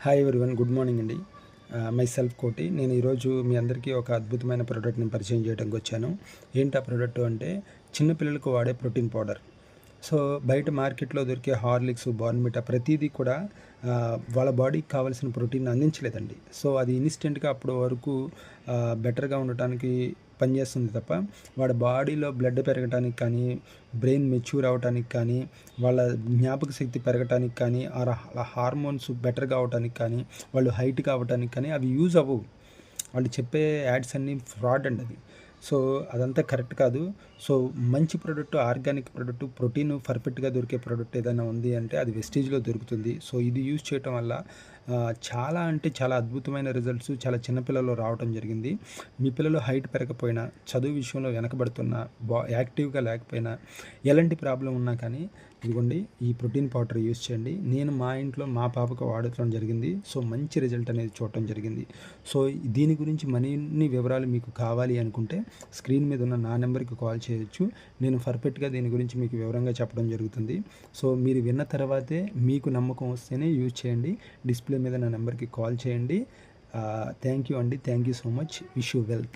Hi everyone, good morning అండి. My self కోటి. నేను ఈరోజు మీ అందరికీ ఒక అద్భుతమైన ప్రోడక్ట్ని పరిచయం చేయడానికి వచ్చాను. ఏంటి ఆ ప్రోడక్ట్ అంటే చిన్నపిల్లలకు వాడే ప్రోటీన్ పౌడర్. సో బయట మార్కెట్లో దొరికే హార్లిక్స్, బోర్న్‌విటా ప్రతీదీ కూడా వాళ్ళ బాడీకి కావాల్సిన ప్రోటీన్ అందించలేదండి. సో అది ఇన్‌స్టెంట్‌గా అప్పటి వరకు బెటర్‌గా ఉండటానికి పనిచేస్తుంది తప్ప, వాడి బాడీలో బ్లడ్ పెరగటానికి కానీ, బ్రెయిన్ మెచ్యూర్ అవ్వటానికి కానీ, వాళ్ళ జ్ఞాపక శక్తి పెరగటానికి కానీ, హార్మోన్స్ బెటర్‌గా అవ్వటానికి కానీ, వాళ్ళు హైట్‌గా అవ్వటానికి కానీ అవి యూజ్ అవ్వవు. వాళ్ళు చెప్పే యాడ్స్ అన్నీ ఫ్రాడ్ అండి అది. సో అదంతా కరెక్ట్ కాదు. సో మంచి ప్రొడక్ట్, ఆర్గానిక్ ప్రొడక్ట్, ప్రోటీన్ పర్ఫెక్ట్‌గా దొరికే ప్రొడక్ట్ ఏదైనా ఉంది అంటే అది వెస్టీజ్‌లో దొరుకుతుంది. సో ఇది యూజ్ చేయటం వల్ల చాలా అంటే చాలా అద్భుతమైన రిజల్ట్స్ చాలా చిన్న పిల్లల్లో రావటం జరిగింది. మీ పిల్లలు హైట్ పెరగకపోయినా, చదువు విషయంలో వెనకబడుతున్నా, యాక్టివ్‌గా లేకపోయినా, ఎలాంటి ప్రాబ్లమ్ ఉన్నా కానీ ఇదిగోండి ఈ ప్రోటీన్ పౌడర్ యూజ్ చేయండి. నేను మా ఇంట్లో మా పాపకు వాడటం జరిగింది. సో మంచి రిజల్ట్ అనేది చూడటం జరిగింది. సో దీని గురించి మరిన్ని వివరాలు మీకు కావాలి అనుకుంటే స్క్రీన్ మీద ఉన్న నా నెంబర్కి కాల్ చేయొచ్చు. నేను పర్ఫెక్ట్‌గా దీని గురించి మీకు వివరంగా చెప్పడం జరుగుతుంది. సో మీరు విన్న తర్వాతే మీకు నమ్మకం వస్తేనే యూజ్ చేయండి. డిస్ప్లే మీద నా నెంబర్కి కాల్ చేయండి. థ్యాంక్ యూ అండి. Thank you so much. Wish you wealth.